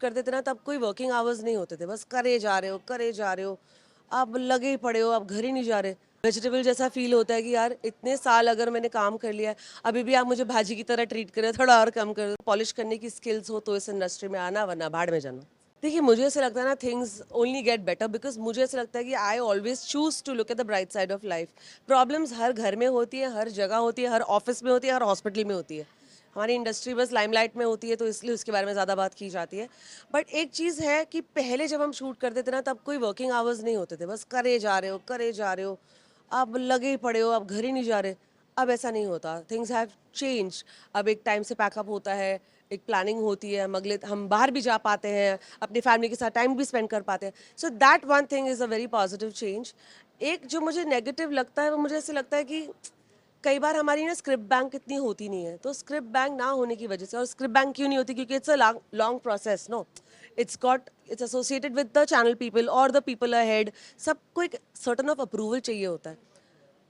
करते थे ना तब कोई वर्किंग आवर्स नहीं होते थे, बस करे जा रहे हो करे जा रहे हो, आप लगे ही पड़े हो, आप घर ही नहीं जा रहे। वेजिटेबल जैसा फील होता है कि यार इतने साल अगर मैंने काम कर लिया है, अभी भी आप मुझे भाजी की तरह ट्रीट करो, थोड़ा और कम करो। पॉलिश करने की स्किल्स हो तो इस इंडस्ट्री में आना, वरना भाड़ में जाना। देखिए मुझे ऐसा लगता है ना, things only get better because मुझे ऐसा लगता है कि I always choose to look at the bright side of life. Problems हर घर में होती है, हर जगह होती है, हर ऑफिस में होती है, हर हॉस्पिटल में होती है। हमारी इंडस्ट्री बस लाइमलाइट में होती है तो इसलिए उसके बारे में ज़्यादा बात की जाती है। बट एक चीज़ है कि पहले जब हम शूट करते थे ना तब कोई वर्किंग आवर्स नहीं होते थे, बस करे जा रहे हो करे जा रहे हो, आप लगे ही पड़े हो, आप घर ही नहीं जा रहे। अब ऐसा नहीं होता, थिंग्स हैव चेंज। अब एक टाइम से पैकअप होता है, एक प्लानिंग होती है, हम बाहर भी जा पाते हैं, अपनी फैमिली के साथ टाइम भी स्पेंड कर पाते हैं। So that one thing is a very positive change. एक जो मुझे नेगेटिव लगता है वो मुझे ऐसे लगता है कि कई बार हमारी ना स्क्रिप्ट बैंक इतनी होती नहीं है, तो स्क्रिप्ट बैंक ना होने की वजह से, और स्क्रिप्ट बैंक क्यों नहीं होती, क्योंकि it's a long process, no, it's associated with the channel people और द पीपल अहेड। सबको एक सर्टन ऑफ अप्रूवल चाहिए होता है,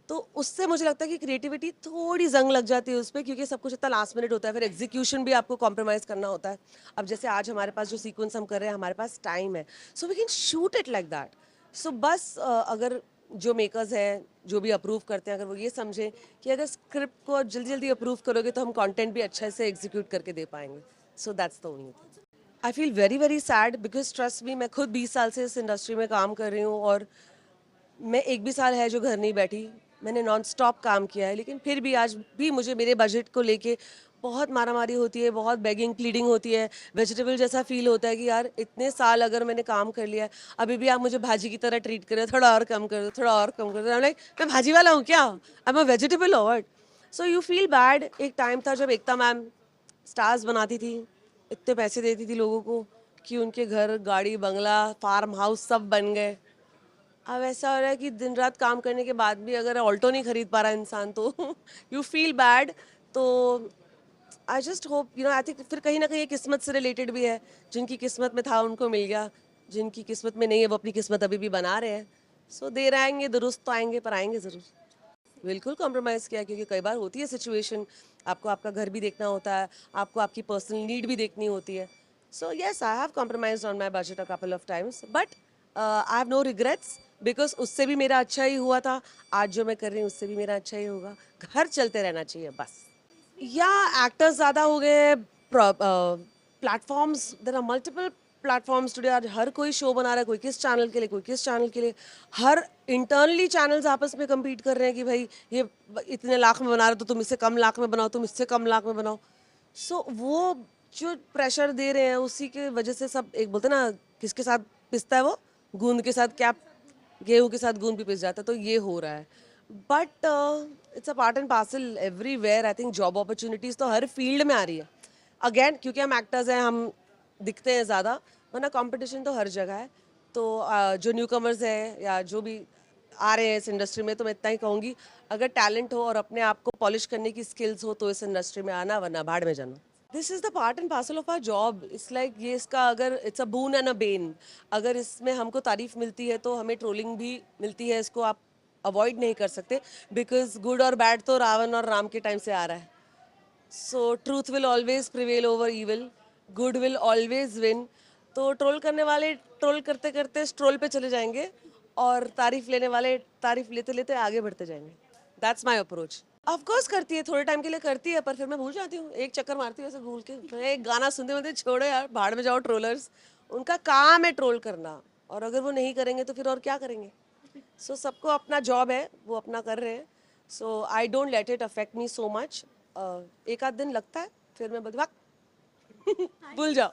तो उससे मुझे लगता है कि क्रिएटिविटी थोड़ी जंग लग जाती है उस पर, क्योंकि सब कुछ इतना लास्ट मिनट होता है, फिर एग्जीक्यूशन भी आपको कॉम्प्रोमाइज़ करना होता है। अब जैसे आज हमारे पास जो सीक्वेंस हम कर रहे हैं, हमारे पास टाइम है, so we can shoot it like that. So बस अगर जो मेकर्स हैं, जो भी अप्रूव करते हैं, अगर वो ये समझें कि अगर स्क्रिप्ट को जल्दी जल्दी अप्रूव करोगे तो हम कंटेंट भी अच्छे से एग्जीक्यूट करके दे पाएंगे। So that's the only thing. I feel very very sad because trust me, मैं खुद 20 साल से इस इंडस्ट्री में काम कर रही हूँ, और मैं एक भी साल है जो घर नहीं बैठी। मैंने नॉन स्टॉप काम किया है, लेकिन फिर भी आज भी मुझे मेरे बजट को लेके बहुत मारामारी होती है, बहुत बेगिंग प्लीडिंग होती है। वेजिटेबल जैसा फील होता है कि यार इतने साल अगर मैंने काम कर लिया है, अभी भी आप मुझे भाजी की तरह ट्रीट करो, थोड़ा और कम करो, थोड़ा और कम करो। लाइक मैं भाजी वाला हूँ क्या? आई एम अ वेजिटेबल और what? So you feel bad. एक टाइम था जब एकता मैम स्टार्स बनाती थी, इतने पैसे देती थी लोगों को कि उनके घर गाड़ी बंगला फार्म हाउस सब बन गए। अब ऐसा हो रहा है कि दिन रात काम करने के बाद भी अगर ऑल्टो नहीं खरीद पा रहा इंसान तो यू फील बैड। तो I just hope I think फिर कहीं ना कहीं ये किस्मत से रिलेटेड भी है। जिनकी किस्मत में था उनको मिल गया, जिनकी किस्मत में नहीं है वो अपनी किस्मत अभी भी बना रहे हैं। सो देर आएंगे दुरुस्त तो आएंगे, पर आएंगे ज़रूर। बिल्कुल कॉम्प्रोमाइज़ किया, क्योंकि कई बार होती है सिचुएशन, आपको आपका घर भी देखना होता है, आपको आपकी पर्सनल नीड भी देखनी होती है। So yes, I have compromised on my budget a couple of times, but I have no regrets because उससे भी मेरा अच्छा ही हुआ था। आज जो मैं कर रही हूँ उससे भी मेरा अच्छा ही होगा। घर चलते रहना चाहिए बस। या एक्टर्स ज़्यादा हो गए, platforms, there are multiple platforms today. आज हर कोई शो बना रहा है, कोई किस चैनल के लिए, कोई किस चैनल के लिए। हर इंटरनली चैनल्स आपस में compete कर रहे हैं कि भाई ये इतने लाख में बना रहे हो तो तुम इससे कम लाख में बनाओ, तुम इससे कम लाख में बनाओ। सो वो जो प्रेशर दे रहे हैं उसी के वजह से सब, एक बोलते हैं ना, किसके साथ पिसता है वो, गूंद के साथ क्या, गेहूं के साथ गूंद भी पिस जाता है, तो ये हो रहा है। But it's a part and parcel everywhere. I think job opportunities तो हर फील्ड में आ रही है। अगेन क्योंकि हम एक्टर्स हैं, हम दिखते हैं ज़्यादा, वरना कंपटीशन तो हर जगह है। तो जो न्यू कमर्स हैं या जो भी आ रहे हैं इस इंडस्ट्री में, तो मैं इतना ही कहूँगी, अगर टैलेंट हो और अपने आप को पॉलिश करने की स्किल्स हो तो इस इंडस्ट्री में आना, वरना भाड़ में जाना। This is the part and parcel of our job. It's like ये इसका, अगर it's a boon and a bane. अगर इसमें हमको तारीफ मिलती है तो हमें ट्रोलिंग भी मिलती है, इसको आप अवॉइड नहीं कर सकते। बिकॉज गुड और बैड तो रावण और राम के टाइम से आ रहा है। So truth will always prevail over evil, good will always win. तो ट्रोल करने वाले ट्रोल करते करते स्ट्रोल पे चले जाएंगे, और तारीफ लेने वाले तारीफ लेते लेते आगे बढ़ते जाएंगे। That's my approach. ऑफकोर्स करती है, थोड़े टाइम के लिए करती है, पर फिर मैं भूल जाती हूँ, एक चक्कर मारती हूँ ऐसे घूल के। मैं एक गाना सुनते सुनते, छोड़ो यार, भाड़ में जाओ ट्रोलर्स, उनका काम है ट्रोल करना, और अगर वो नहीं करेंगे तो फिर और क्या करेंगे। सो सबको अपना जॉब है, वो अपना कर रहे हैं। So I don't let it affect me so much. एक आध दिन लगता है, फिर मैं भूल जाओ।